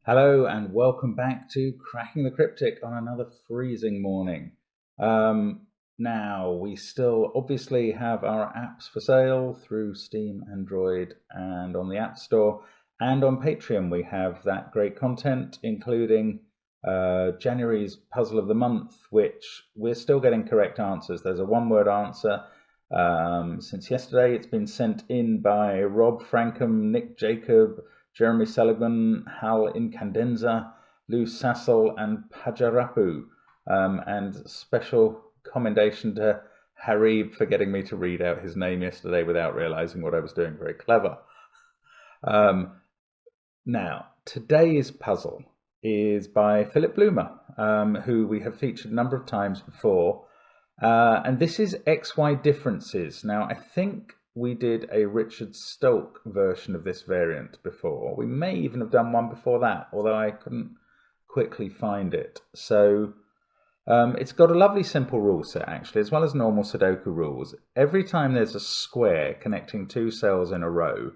Hello and welcome back to Cracking the Cryptic on another freezing morning. Now, we still obviously have our apps for sale through Steam, Android, and on the App Store. And on Patreon, we have that great content, including January's Puzzle of the Month, which we're still getting correct answers. There's a one-word answer. Since yesterday, it's been sent in by Rob Frankham, Nick Jacob, Jeremy Seligman, Hal Incandenza, Lou Sassel, and Pajarapu. And special commendation to Harib for getting me to read out his name yesterday without realizing what I was doing. Very clever. Now, today's puzzle is by Philip Bloomer, who we have featured a number of times before. And this is XY differences. Now, I think we did a Richard Stolk version of this variant before. We may even have done one before that, although I couldn't quickly find it. So it's got a lovely simple rule set, actually, as well as normal Sudoku rules. Every time there's a square connecting two cells in a row,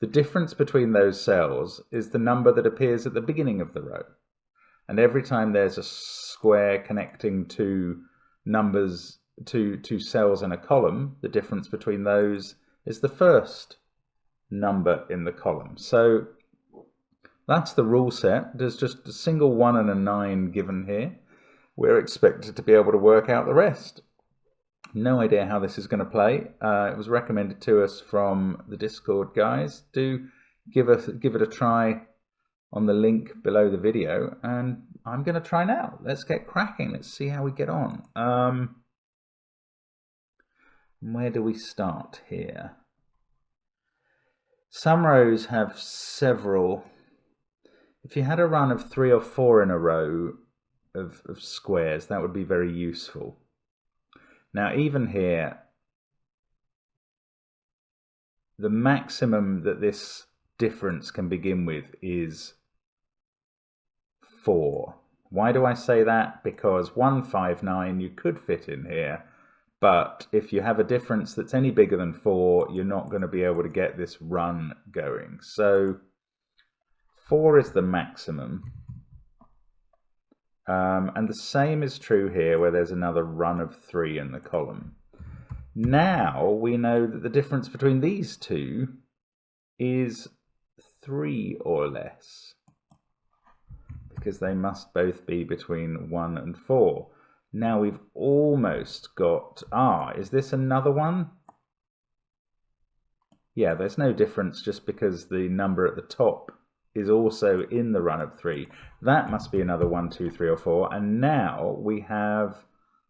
the difference between those cells is the number that appears at the beginning of the row. And every time there's a square connecting two numbers, two cells in a column, the difference between those is the first number in the column. So that's the rule set. There's just a single 1 and a 9 given here. We're expected to be able to work out the rest. No idea how this is going to play. It was recommended to us from the Discord guys. Do give it a try on the link below the video, and I'm going to try now. Let's get cracking. Let's see how we get on. Where do we start here? Some rows have several. If you had a run of 3 or 4 in a row of squares, that would be very useful. Now, even here, the maximum that this difference can begin with is 4. Why do I say that? Because 159 you could fit in here. But if you have a difference that's any bigger than 4, you're not going to be able to get this run going. So 4 is the maximum. And the same is true here where there's another run of 3 in the column. Now we know that the difference between these two is 3 or less, because they must both be between 1 and 4. Now we've almost got, is this another one? Yeah, there's no difference just because the number at the top is also in the run of 3. That must be another 1, 2, 3, or 4. And now we have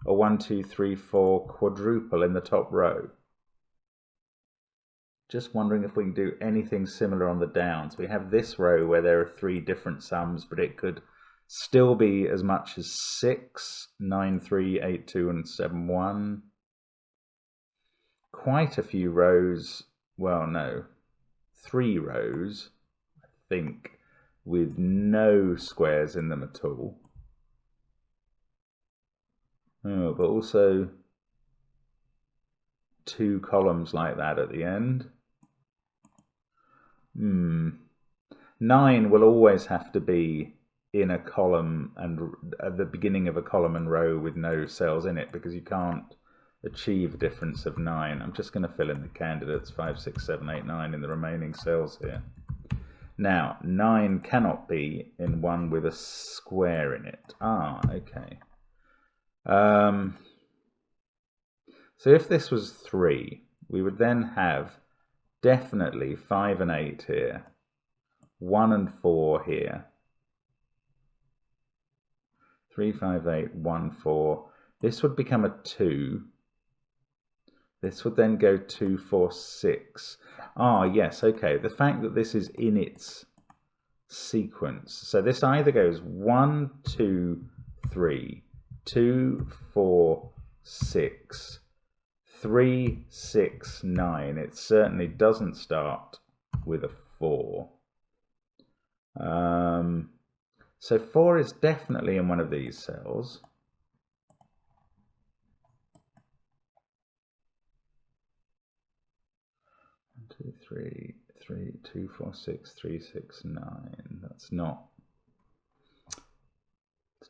a 1, 2, 3, 4 quadruple in the top row. Just wondering if we can do anything similar on the downs. We have this row where there are 3 different sums, but it could still be as much as 6, 9, 3, 8, 2, and 7, 1. Quite a few rows, well, no, 3 rows, I think, with no squares in them at all. Oh, but also 2 columns like that at the end. 9 will always have to be in a column and at the beginning of a column and row with no cells in it, because you can't achieve a difference of 9. I'm just going to fill in the candidates 5, 6, 7, 8, 9 in the remaining cells here. Now 9 cannot be in one with a square in it. Okay. So if this was 3, we would then have definitely 5 and 8 here, 1 and 4 here, 3, 5, 8, 1, 4. This would become a 2. This would then go 2, 4, 6. Yes, okay. The fact that this is in its sequence. So this either goes 1, 2, 3, 2, 4, 6, 3, 6, 9. It certainly doesn't start with a 4. So 4 is definitely in one of these cells. 1, 2, 3, 3, 2, 4, 6, 3, 6, 9. That's not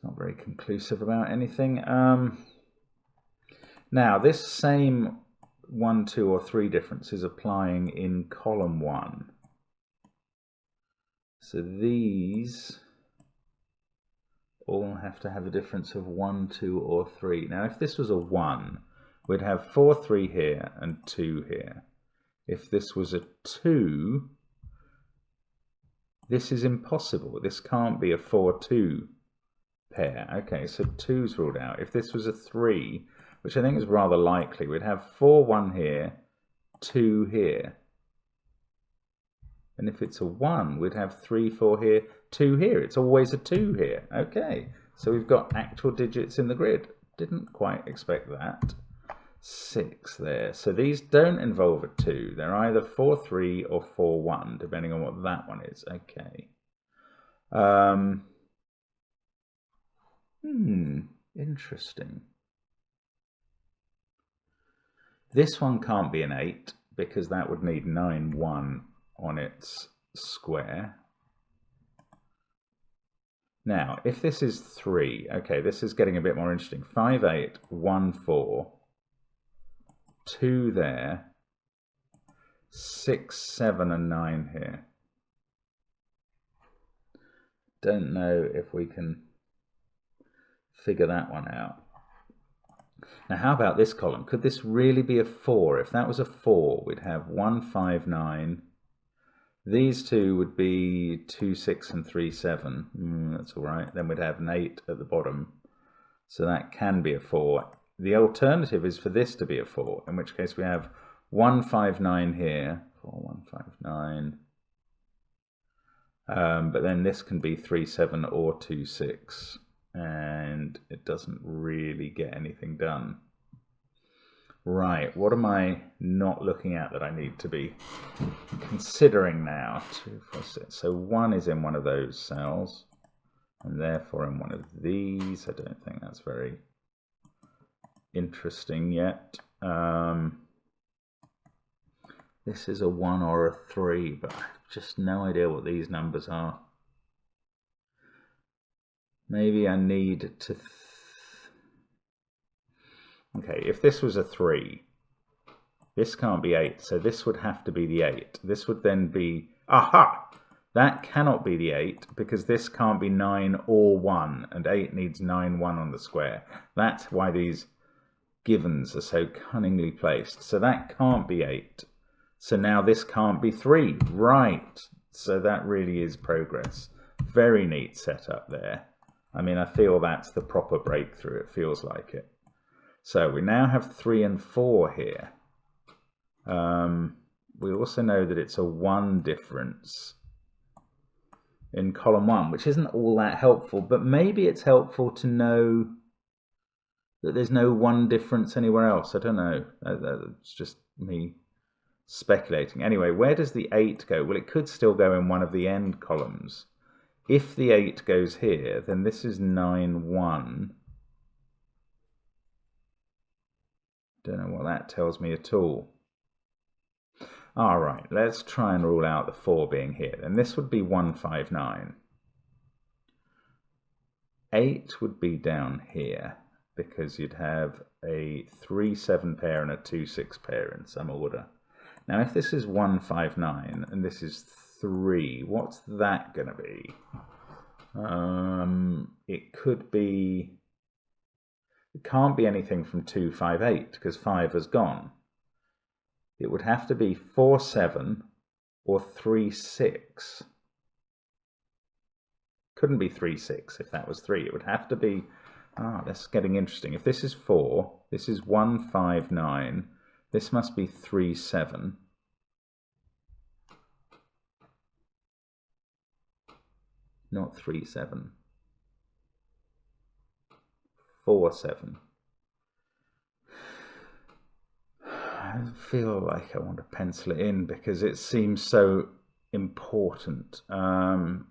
It's not very conclusive about anything. Now, this same 1, 2, or 3 difference is applying in column 1. So these all have to have a difference of 1, 2, or 3. Now, if this was a 1, we'd have 4, 3 here and 2 here. If this was a 2, this is impossible. This can't be a 4, 2 pair. Okay, so 2's ruled out. If this was a 3, which I think is rather likely, we'd have 4, 1 here, 2 here. And if it's a 1, we'd have 3, 4 here, 2 here. It's always a 2 here. Okay, so we've got actual digits in the grid. Didn't quite expect that. 6 there. So these don't involve a 2. They're either 4, 3 or 4, 1, depending on what that one is. Okay. Interesting. This one can't be an 8 because that would need 9, 1 on its square. Now, if this is 3, okay, this is getting a bit more interesting. 5, 8, 1, 4, 2 there, 6, 7, and 9 here. Don't know if we can figure that one out. Now, how about this column? Could this really be a 4? If that was a 4, we'd have 1, 5, 9. These two would be 2, 6, and 3, 7. That's all right. Then we'd have an 8 at the bottom. So that can be a 4. The alternative is for this to be a 4, in which case we have 1, 5, 9 here. 4, 1, 5, 9. But then this can be 3, 7 or 2, 6. And it doesn't really get anything done. Right, what am I not looking at that I need to be considering now? 2, 4, 6. So 1 is in one of those cells, and therefore in one of these. I don't think that's very interesting yet. This is a 1 or a 3, but I have just no idea what these numbers are. Maybe I need to... Okay, if this was a 3, this can't be 8, so this would have to be the 8. This would then be... Aha! That cannot be the 8, because this can't be 9 or 1, and 8 needs 9, 1 on the square. That's why these givens are so cunningly placed. So that can't be 8. So now this can't be 3. Right. So that really is progress. Very neat setup there. I mean, I feel that's the proper breakthrough. It feels like it. So we now have 3 and 4 here. We also know that it's a 1 difference in column 1, which isn't all that helpful, but maybe it's helpful to know that there's no 1 difference anywhere else. I don't know. It's just me speculating. Anyway, where does the 8 go? Well, it could still go in one of the end columns. If the 8 goes here, then this is 9, 1. Don't know what that tells me at all. All right, let's try and rule out the 4 being here. Then this would be 1, 5, 9. 8 would be down here because you'd have a 3, 7 pair and a 2, 6 pair in some order. Now, if this is 1, 5, 9 and this is 3, what's that going to be? It could be... It can't be anything from 2, 5, 8 because 5 has gone. It would have to be 4, 7 or 3, 6. Couldn't be 3, 6 if that was 3. It would have to be... that's getting interesting. If this is 4, this is 1, 5, 9. This must be 3, 7. Not 3, 7. 4, 7. I feel like I want to pencil it in because it seems so important. Oh,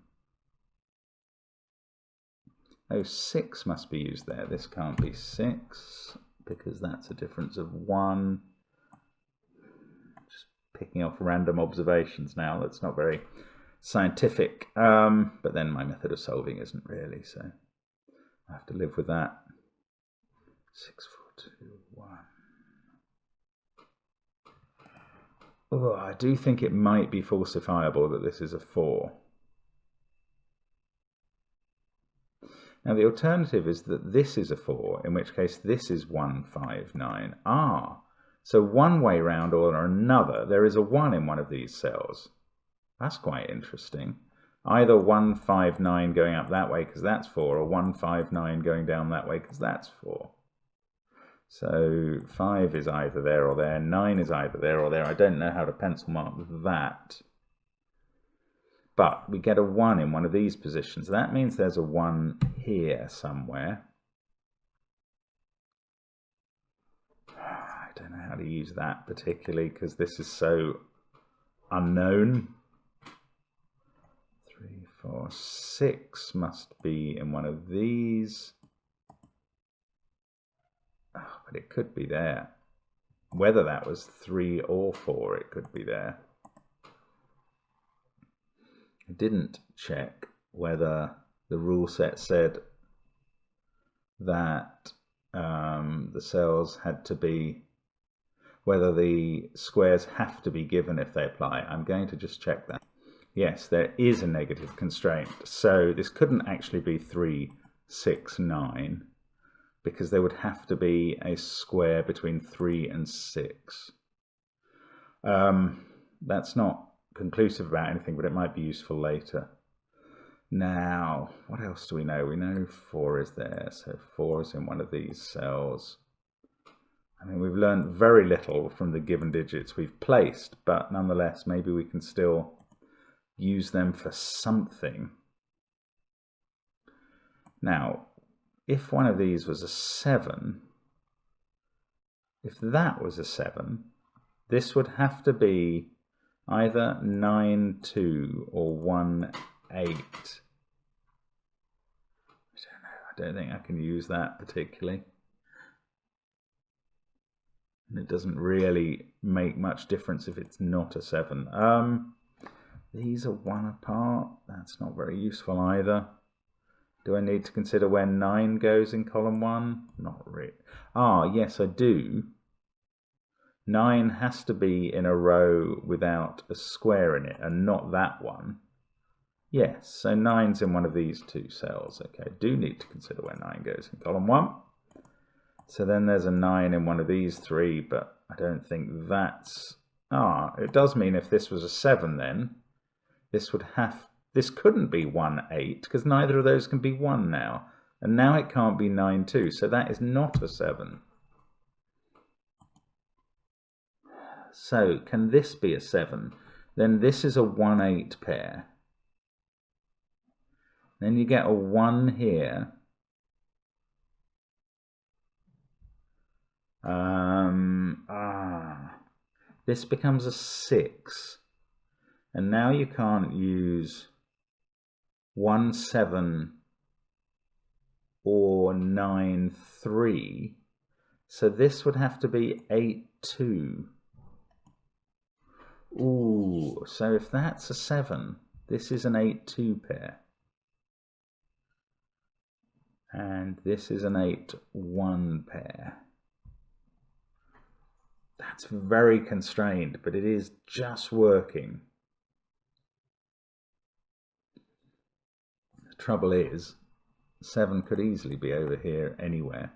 6 must be used there. This can't be 6 because that's a difference of 1. Just picking off random observations now. That's not very scientific. But then my method of solving isn't really, so I have to live with that. 6, 4, 2, 1. Oh, I do think it might be falsifiable that this is a 4. Now the alternative is that this is a 4, in which case this is 1, 5, 9. Ah, so one way round or another, there is a 1 in one of these cells. That's quite interesting. Either 1, 5, 9 going up that way because that's 4, or 1, 5, 9 going down that way because that's 4. So 5 is either there or there, 9 is either there or there. I don't know how to pencil mark that. But we get a 1 in one of these positions. That means there's a 1 here somewhere. I don't know how to use that particularly because this is so unknown. 3, 4, 6 must be in one of these. Oh, but it could be there. Whether that was 3 or 4, it could be there. I didn't check whether the rule set said that the cells had to be, whether the squares have to be given if they apply. I'm going to just check that. Yes, there is a negative constraint. So this couldn't actually be 3, 6, 9, because there would have to be a square between 3 and 6. That's not conclusive about anything, but it might be useful later. Now, what else do we know? We know 4 is there, so 4 is in one of these cells. I mean, we've learned very little from the given digits we've placed, but nonetheless, maybe we can still use them for something. Now, if one of these was a 7, if that was a 7, this would have to be either 9, 2 or 1, 8. I don't think I can use that particularly. And it doesn't really make much difference if it's not a 7. These are 1 apart. That's not very useful either. Do I need to consider where 9 goes in column 1? Not really. Ah, yes, I do. 9 has to be in a row without a square in it, and not that one. Yes, so 9's in one of these 2 cells. Okay, I do need to consider where 9 goes in column 1. So then there's a 9 in one of these 3, but I don't think that's... Ah, it does mean if this was a 7 then, this couldn't be 1, 8, because neither of those can be 1 now. And now it can't be 9, 2, so that is not a 7. So, can this be a 7? Then this is a 1, 8 pair. Then you get a 1 here. This becomes a 6. And now you can't use 1, 7 or 9, 3. So this would have to be 8, 2. Ooh, so if that's a 7, this is an 8, 2 pair. And this is an 8, 1 pair. That's very constrained, but it is just working. The trouble is, 7 could easily be over here anywhere.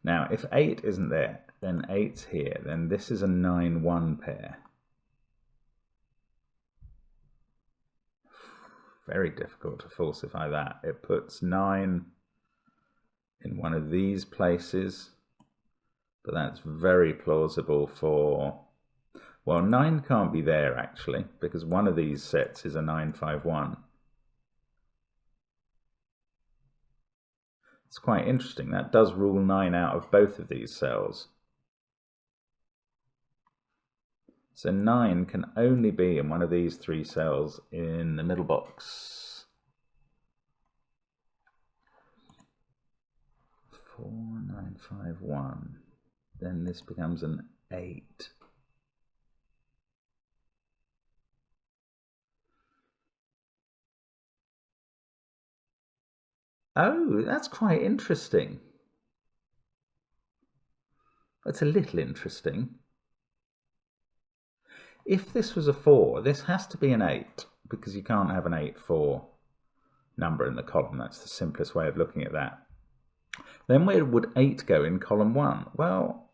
Now, if 8 isn't there, then 8's here. Then this is a 9, 1 pair. Very difficult to falsify that. It puts 9 in one of these places, but that's very plausible for... Well, 9 can't be there, actually, because one of these sets is a 9, 5, 1. It's quite interesting. That does rule 9 out of both of these cells. So 9 can only be in one of these 3 cells in the middle box. 4, 9, 5, 1. Then this becomes an 8. Oh, that's quite interesting. That's a little interesting. If this was a 4, this has to be an 8, because you can't have an 8-4 number in the column. That's the simplest way of looking at that. Then where would 8 go in column 1? Well,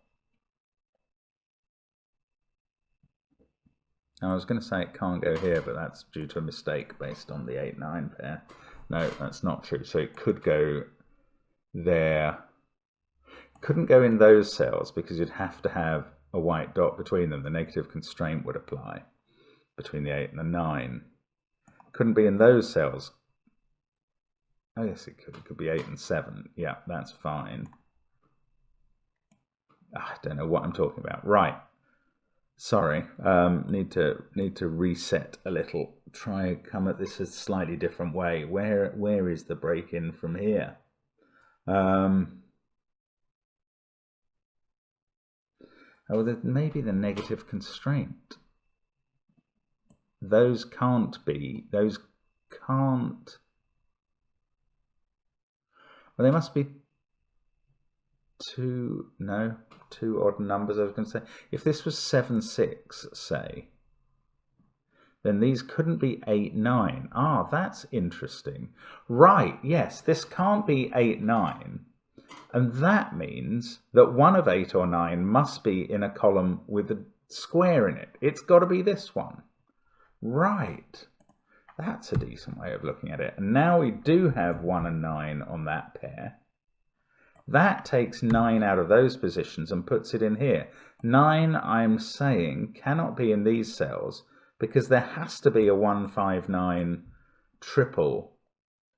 I was going to say it can't go here, but that's due to a mistake based on the 8-9 pair. No, that's not true. So it could go there. Couldn't go in those cells because you'd have to have a white dot between them. The negative constraint would apply between the 8 and the 9. Couldn't be in those cells. Oh yes, it could. It could be 8 and 7. Yeah, that's fine. I don't know what I'm talking about. Right. Sorry. Need to reset a little. Try come at this a slightly different way. Where is the break in from here? Oh, maybe the negative constraint. Those can't be. Those can't. Well, they must be two odd numbers. I was going to say, if this was 7, 6, say, then these couldn't be 8, 9. Ah, that's interesting. Right, yes, this can't be 8, 9. And that means that one of 8 or 9 must be in a column with a square in it. It's got to be this one. Right. That's a decent way of looking at it. And now we do have 1 and 9 on that pair. That takes 9 out of those positions and puts it in here. 9, I'm saying, cannot be in these cells because there has to be a 1, 5, 9 triple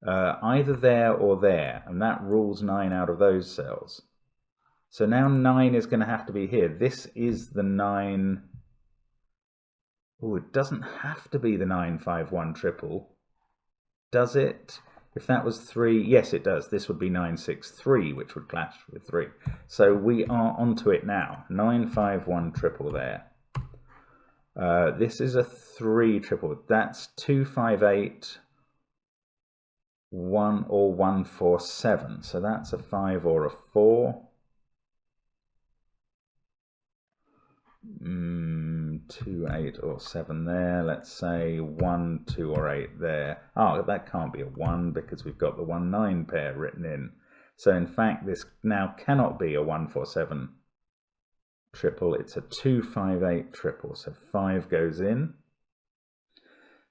either there or there, and that rules 9 out of those cells. So now 9 is going to have to be here. This is the 9. Oh, it doesn't have to be the 9, 5, 1 triple, does it? If that was 3, yes, it does. This would be 9, 6, 3, which would clash with 3. So we are onto it now. 9, 5, 1 triple there. This is a 3 triple. That's 2, 5, 8. 1 or 1, 4, 7. So that's a 5 or a 4. 2, 8 or 7 there. Let's say 1, 2 or 8 there. Oh, that can't be a 1 because we've got the 1, 9 pair written in. So in fact, this now cannot be a 1, 4, 7 triple. It's a 2, 5, 8 triple. So 5 goes in.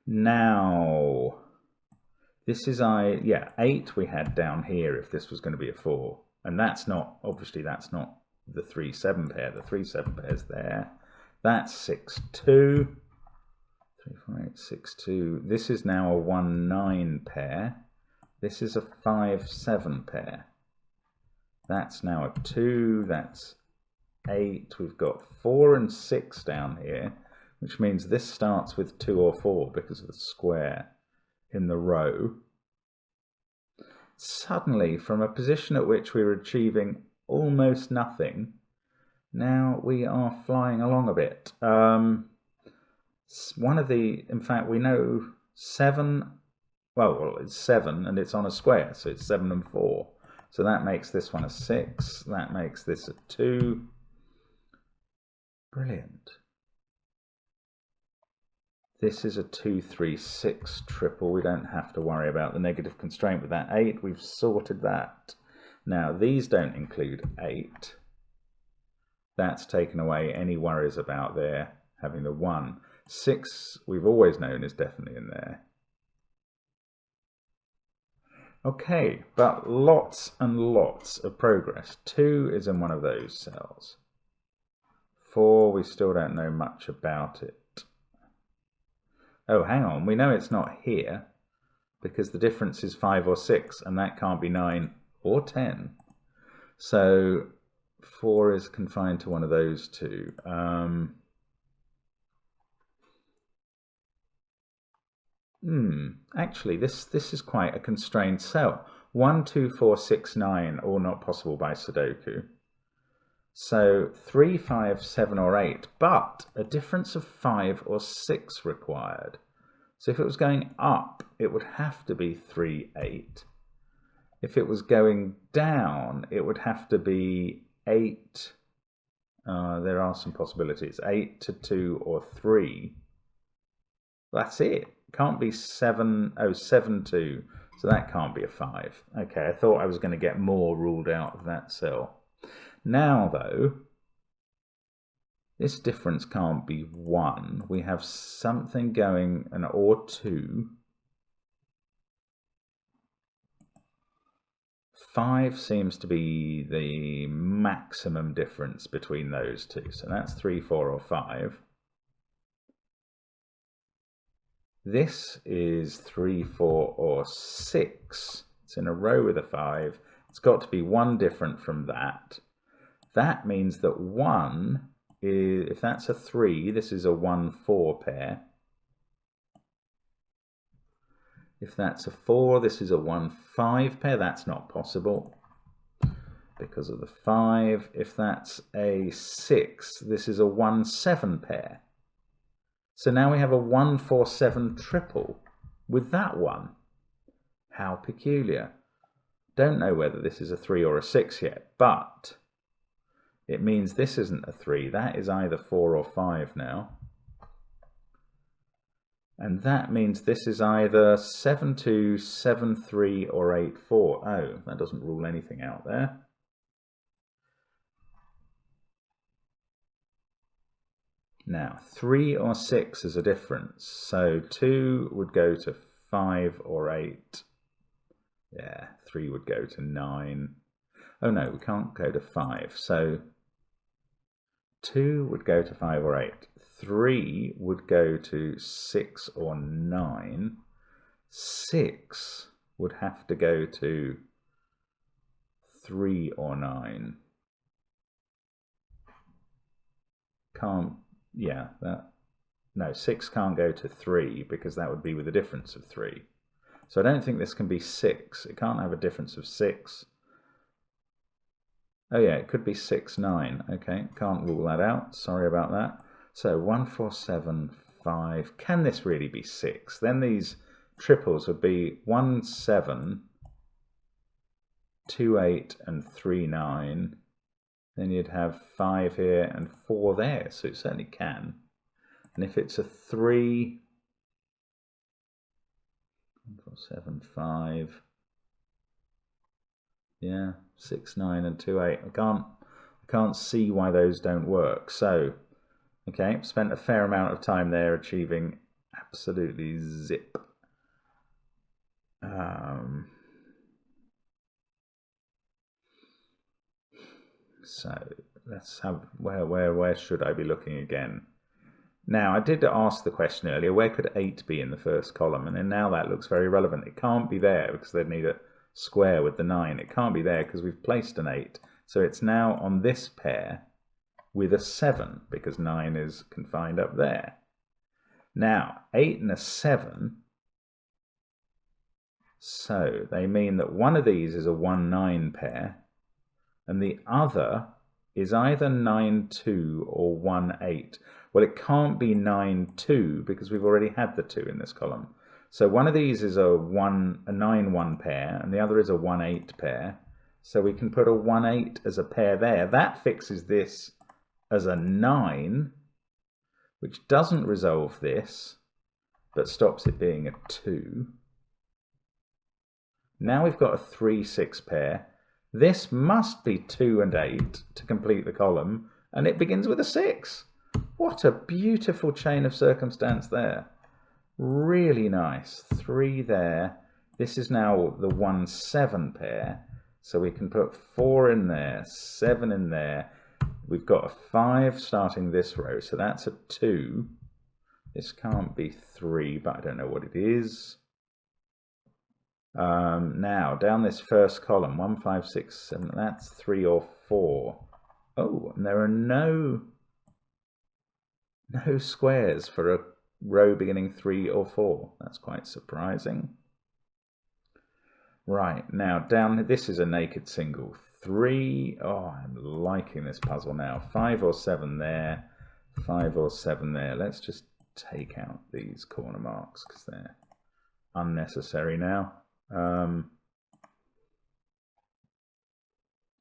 Now, this is 8 we had down here if this was going to be a 4. And that's not, obviously that's not the 3, 7 pair. The 3, 7 pair's there. That's 6, 2. 3, 4, 8, 6, 2. This is now a 1, 9 pair. This is a 5, 7 pair. That's now a 2. That's 8. We've got 4 and 6 down here, which means this starts with 2 or 4 because of the square in the row. Suddenly, from a position at which we were achieving almost nothing, now we are flying along a bit. In fact, we know 7, well, it's 7 and it's on a square, so it's 7 and 4. So that makes this one a 6, that makes this a 2. Brilliant. This is a 2, 3, 6 triple. We don't have to worry about the negative constraint with that 8. We've sorted that. Now, these don't include 8. That's taken away any worries about there having the 1. 6, we've always known, is definitely in there. Okay, but lots and lots of progress. 2 is in one of those cells. 4, we still don't know much about it. Oh, hang on, we know it's not here because the difference is 5 or 6, and that can't be 9 or 10. So 4 is confined to one of those two. Actually, this is quite a constrained cell. 1, 2, 4, 6, 9, all not possible by Sudoku. So 3, 5, 7 or 8, but a difference of 5 or 6 required. So if it was going up, it would have to be 3, 8. If it was going down, it would have to be 8. There are some possibilities. 8 to 2 or 3. That's it. Can't be 7. Oh, 7, 2. So that can't be a 5. Okay, I thought I was going to get more ruled out of that cell. Now, though, this difference can't be 1. We have something going, or 2. 5 seems to be the maximum difference between those two. So that's 3, 4, or 5. This is 3, 4, or 6. It's in a row with a 5. It's got to be 1 different from that. That means that 1 is, if that's a 3, this is a 1, 4 pair. If that's a 4, this is a 1, 5 pair. That's not possible because of the 5. If that's a 6, this is a 1, 7 pair. So now we have a 1, 4, 7 triple with that one. How peculiar. Don't know whether this is a 3 or a 6 yet, but it means this isn't a 3. That is either 4 or 5 now. And that means this is either 7, 2, 7, 3, or 8, 4. Oh, that doesn't rule anything out there. Now, 3 or 6 is a difference. So 2 would go to 5 or 8. Yeah, 3 would go to 9. Oh no, we can't go to 5. So 2 would go to 5 or 8. 3 would go to 6 or 9. 6 would have to go to 3 or 9. Can't, yeah, no, 6 can't go to 3 because that would be with a difference of 3. So I don't think this can be 6. It can't have a difference of 6. Oh yeah, it could be 6, 9. Okay, can't rule that out. Sorry about that. So 1, 4, 7, 5. Can this really be 6? Then these triples would be 1, 7, 2, 8, and 3, 9. Then you'd have 5 here and 4 there. So it certainly can. And if it's a 3, 1, 4, 7, 5. Yeah, 6, 9, and 2, 8. I can't see why those don't work. So, okay, spent a fair amount of time there achieving absolutely zip. So let's have, where should I be looking again? Now, I did ask the question earlier, where could 8 be in the first column? And then now that looks very relevant. It can't be there because they'd need a square with the 9. It can't be there because we've placed an 8. So it's now on this pair with a 7 because 9 is confined up there. Now, 8 and a 7, so they mean that one of these is a 1, 9 pair and the other is either 9, 2 or 1, 8. Well, it can't be 9, 2 because we've already had the 2 in this column. So one of these is a 9, 1 pair and the other is a 1, 8 pair. So we can put a 1, 8 as a pair there. That fixes this as a 9, which doesn't resolve this, but stops it being a 2. Now we've got a 3, 6 pair. This must be 2 and 8 to complete the column, and it begins with a 6. What a beautiful chain of circumstance there. Really nice. 3 there. This is now the 1, 7 pair. So we can put 4 in there, 7 in there. We've got a 5 starting this row, so that's a 2. This can't be 3, but I don't know what it is. Now, down this first column, 1, 5, 6, 7, that's 3 or 4. Oh, and there are no squares for a row beginning 3 or 4. That's quite surprising. Right, now down, this is a naked single. 3, oh, I'm liking this puzzle now. 5 or 7 there, 5 or 7 there. Let's just take out these corner marks because they're unnecessary now.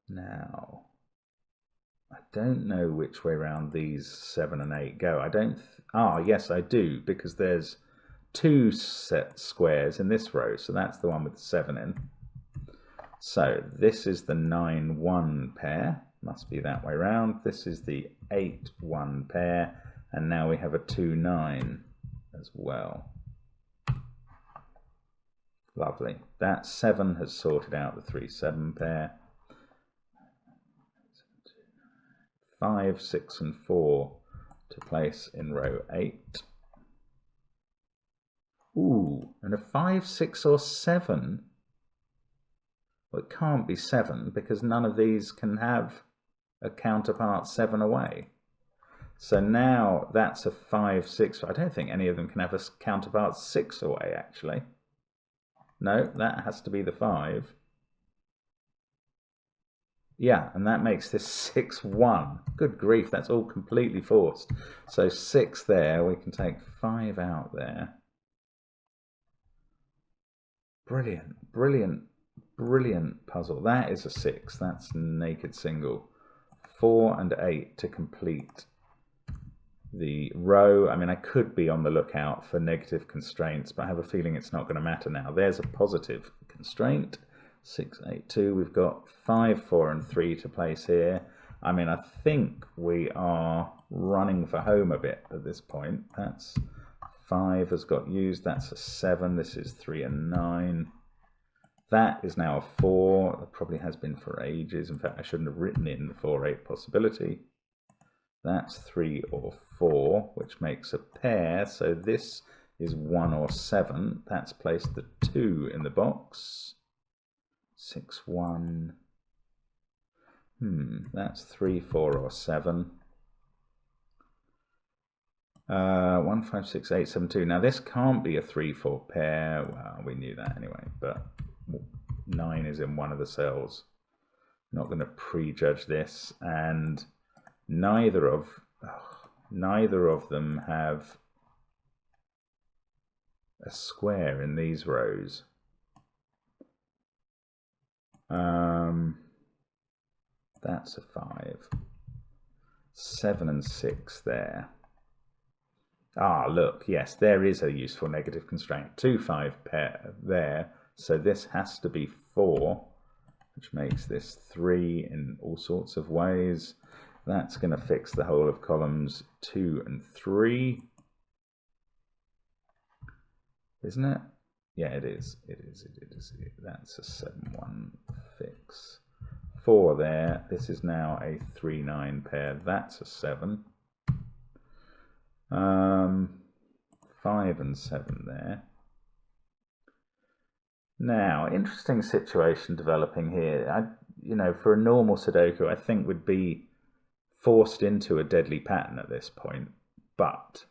Now, I don't know which way round these 7 and 8 go. I don't... yes, I do, because there's 2 set squares in this row, so that's the one with the 7 in. So this is the 9-1 pair, must be that way round. This is the 8-1 pair, and now we have a 2-9 as well. Lovely. That 7 has sorted out the 3-7 pair. 5, 6 and 4 to place in row 8. Ooh, and a 5, 6 or 7. Well, it can't be 7 because none of these can have a counterpart 7 away. So now that's a 5, 6. I don't think any of them can have a counterpart 6 away, actually. No, that has to be the 5. Yeah, and that makes this 6-1. Good grief, that's all completely forced. So 6 there, we can take 5 out there. Brilliant, brilliant, brilliant puzzle. That is a 6, that's naked single. 4 and 8 to complete the row. I mean, I could be on the lookout for negative constraints, but I have a feeling it's not going to matter now. There's a positive constraint. 6, 8, 2. We've got 5, 4 and 3 to place here. I mean, I think we are running for home a bit at this point. That's 5 has got used. That's a 7. This is 3 and 9. That is now a 4. That probably has been for ages. In fact, I shouldn't have written in the 4-8 possibility. That's 3 or 4, which makes a pair. So this is 1 or 7. That's placed the 2 in the box. 6, 1. That's 3, 4 or 7. 1, 5, 6, 8, 7, 2. Now this can't be a 3, 4 pair. Well, we knew that anyway, but 9 is in one of the cells. Not going to prejudge this, and neither of them have a square in these rows. That's a 5. 7 and 6 there. Look, yes, there is a useful negative constraint. 2, 5 pair there. So this has to be 4, which makes this 3 in all sorts of ways. That's going to fix the whole of columns 2 and 3. Isn't it? Yeah, it is. It is. That's a 7-1 fix. 4 there. This is now a 3-9 pair. That's a 7. 5 and 7 there. Now, interesting situation developing here. For a normal Sudoku, I think would be forced into a deadly pattern at this point, but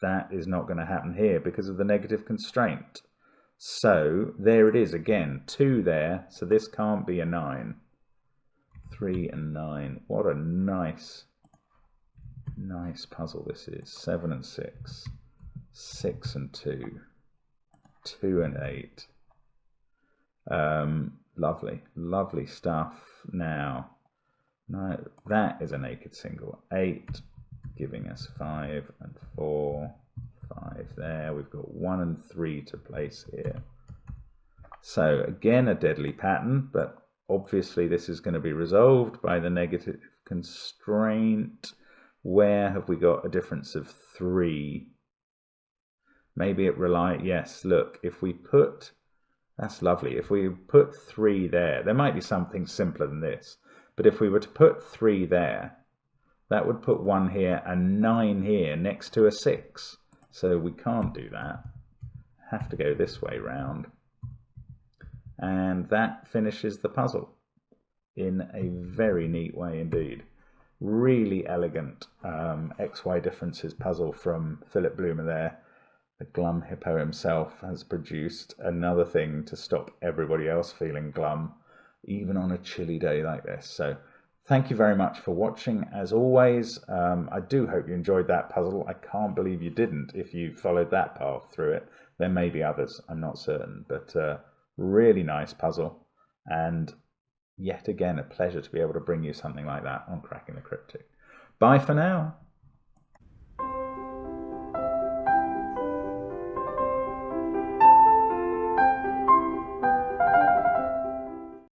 that is not going to happen here because of the negative constraint. So there it is again, 2 there, so this can't be a 9. 3 and 9. What a nice puzzle this is. 7 and 6. 6 and 2. 2 and 8. Lovely stuff. Now that is a naked single. 8 giving us 5 and 4. 5 there. We've got 1 and 3 to place here. So again, a deadly pattern, but obviously this is going to be resolved by the negative constraint. Where have we got a difference of 3? Maybe it yes, look, if we put, that's lovely, if we put 3 there might be something simpler than this, but if we were to put 3 there, that would put 1 here and 9 here next to a 6. So we can't do that. Have to go this way round. And that finishes the puzzle in a very neat way indeed. Really elegant XY differences puzzle from Philip Bloomer there. The GlumHippo himself has produced another thing to stop everybody else feeling glum, even on a chilly day like this. So thank you very much for watching. As always, I do hope you enjoyed that puzzle. I can't believe you didn't if you followed that path through it. There may be others, I'm not certain, but really nice puzzle. And yet again a pleasure to be able to bring you something like that on Cracking the Cryptic. Bye for now.